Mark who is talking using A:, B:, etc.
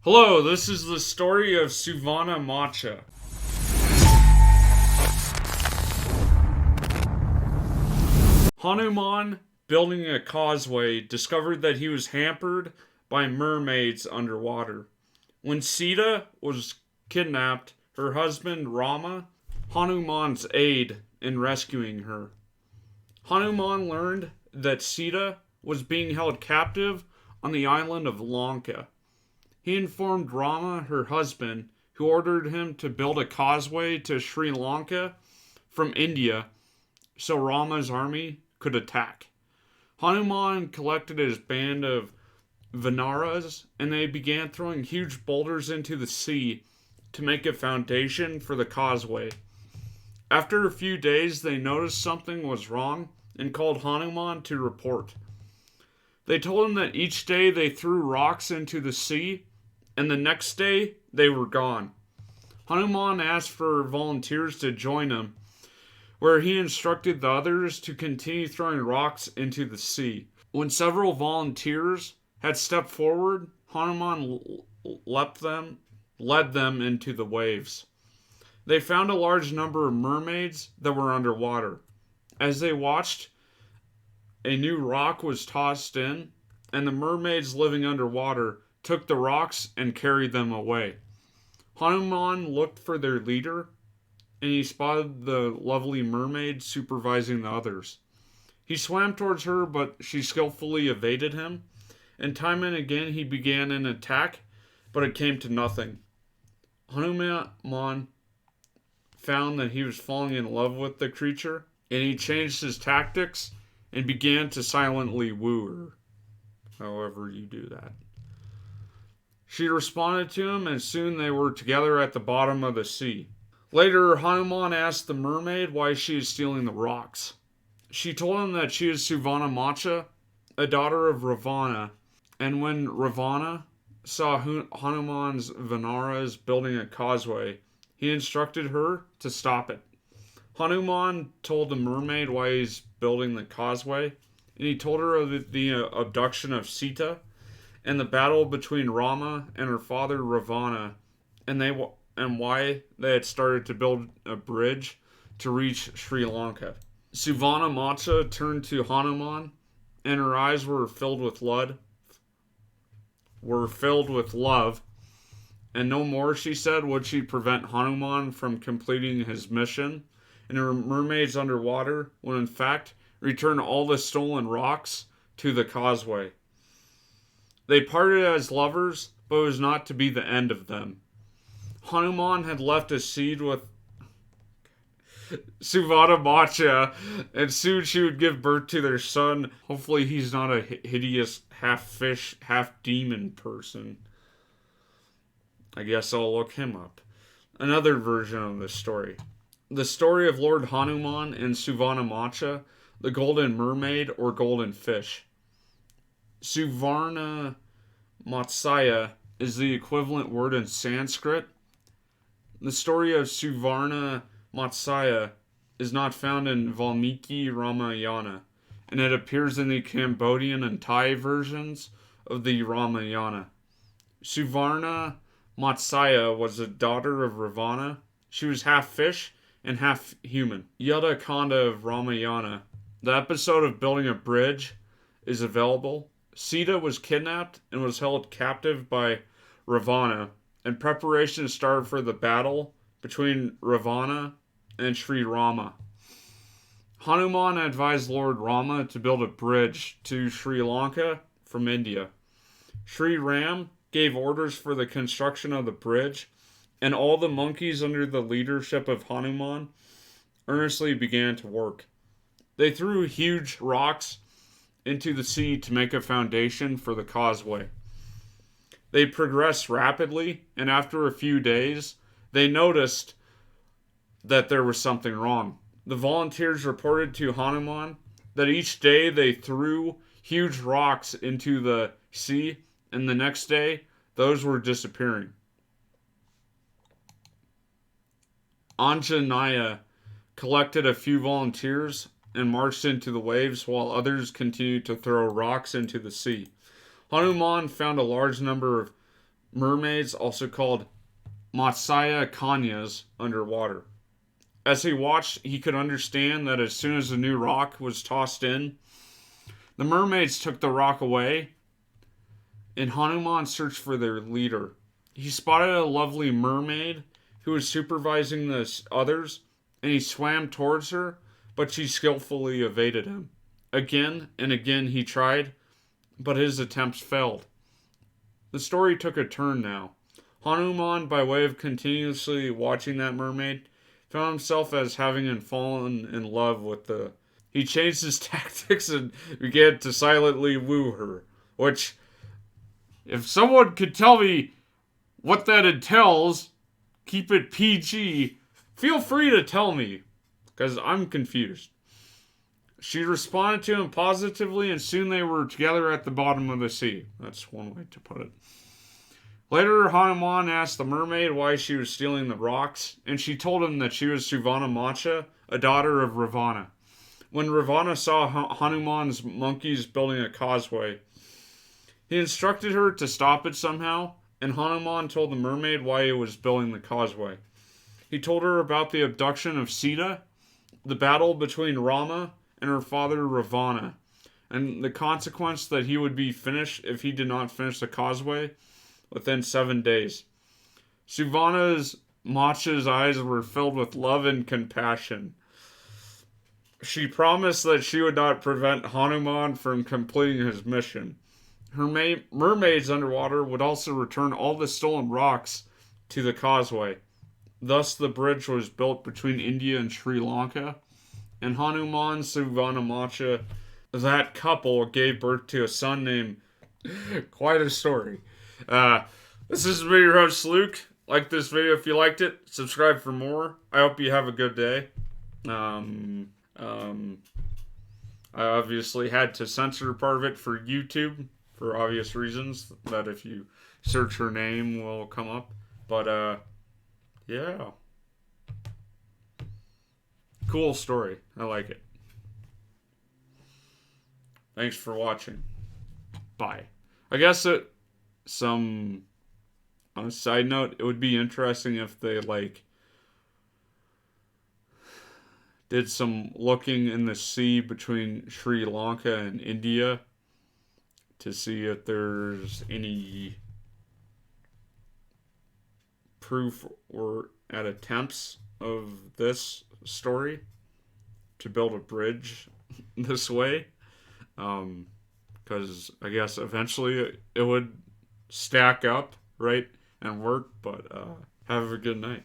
A: Hello, this is the story of Suvannamaccha. Hanuman, building a causeway, discovered that he was hampered by mermaids underwater. When Sita was kidnapped, her husband Rama, Hanuman's aid in rescuing her. Hanuman learned that Sita was being held captive on the island of Lanka. He informed Rama, her husband, who ordered him to build a causeway to Sri Lanka from India so Rama's army could attack. Hanuman collected his band of Vanaras and they began throwing huge boulders into the sea to make a foundation for the causeway. After a few days, they noticed something was wrong and called Hanuman to report. They told him that each day they threw rocks into the sea, and the next day they were gone. Hanuman asked for volunteers to join him, where he instructed the others to continue throwing rocks into the sea. When several volunteers had stepped forward, Hanuman led them into the waves. They found a large number of mermaids that were underwater. As they watched, a new rock was tossed in, and the mermaids living underwater took the rocks and carried them away. Hanuman looked for their leader, and he spotted the lovely mermaid supervising the others. He swam towards her, but she skillfully evaded him, and time and again he began an attack, but it came to nothing. Hanuman found that he was falling in love with the creature, and he changed his tactics and began to silently woo her. However you do that. She responded to him, and soon they were together at the bottom of the sea. Later, Hanuman asked the mermaid why she is stealing the rocks. She told him that she is Suvannamaccha, a daughter of Ravana, and when Ravana saw Hanuman's Vanaras building a causeway, he instructed her to stop it. Hanuman told the mermaid why he's building the causeway, and he told her of the abduction of Sita and the battle between Rama and her father Ravana, and why they had started to build a bridge to reach Sri Lanka. Suvannamaccha turned to Hanuman, and her eyes were filled with love, and no more, she said, would she prevent Hanuman from completing his mission and her mermaids underwater, when in fact return all the stolen rocks to the causeway. They parted as lovers, but it was not to be the end of them. Hanuman had left a seed with Suvannamaccha, and soon she would give birth to their son. Hopefully he's not a hideous half-fish, half-demon person. I guess I'll look him up. Another version of this story. The story of Lord Hanuman and Suvannamaccha, the golden mermaid or golden fish. Suvannamaccha is the equivalent word in Sanskrit. The story of Suvannamaccha is not found in Valmiki Ramayana, and it appears in the Cambodian and Thai versions of the Ramayana. Suvannamaccha was a daughter of Ravana. She was half fish and half human. Yuddha Kanda of Ramayana. The episode of building a bridge is available. Sita was kidnapped and was held captive by Ravana, and preparations started for the battle between Ravana and Sri Rama. Hanuman advised Lord Rama to build a bridge to Sri Lanka from India. Sri Ram gave orders for the construction of the bridge, and all the monkeys under the leadership of Hanuman earnestly began to work. They threw huge rocks into the sea to make a foundation for the causeway. They progressed rapidly, and after a few days, they noticed that there was something wrong. The volunteers reported to Hanuman that each day they threw huge rocks into the sea, and the next day, those were disappearing. Anjanaya collected a few volunteers and marched into the waves while others continued to throw rocks into the sea. Hanuman found a large number of mermaids, also called Matsaya Kanyas, underwater. As he watched, he could understand that as soon as a new rock was tossed in, the mermaids took the rock away, and Hanuman searched for their leader. He spotted a lovely mermaid who was supervising the others, and he swam towards her, but she skillfully evaded him. Again and again he tried, but his attempts failed. The story took a turn now. Hanuman, by way of continuously watching that mermaid, found himself as having fallen in love with the. He changed his tactics and began to silently woo her. Which, if someone could tell me what that entails, keep it PG, feel free to tell me, because I'm confused. She responded to him positively, and soon they were together at the bottom of the sea. That's one way to put it. Later, Hanuman asked the mermaid why she was stealing the rocks, and she told him that she was Suvannamaccha, a daughter of Ravana. When Ravana saw Hanuman's monkeys building a causeway, he instructed her to stop it somehow, and Hanuman told the mermaid why he was building the causeway. He told her about the abduction of Sita, the battle between Rama and her father Ravana, and the consequence that he would be finished if he did not finish the causeway within 7 days. Suvannamaccha's eyes were filled with love and compassion. She promised that she would not prevent Hanuman from completing his mission. Her mermaids underwater would also return all the stolen rocks to the causeway. Thus, the bridge was built between India and Sri Lanka, and Hanuman Suvannamaccha, that couple, gave birth to a son named. Quite a story. This is me, your host, Luke. Like this video if you liked it. Subscribe for more. I hope you have a good day. I obviously had to censor part of it for YouTube for obvious reasons that if you search her name will come up. But, yeah. Cool story. I like it. Thanks for watching. Bye. I guess on a side note, it would be interesting if they, did some looking in the sea between Sri Lanka and India to see if there's any proof or at attempts of this story to build a bridge this way. Because I guess eventually it would stack up, right, and work, but have a good night.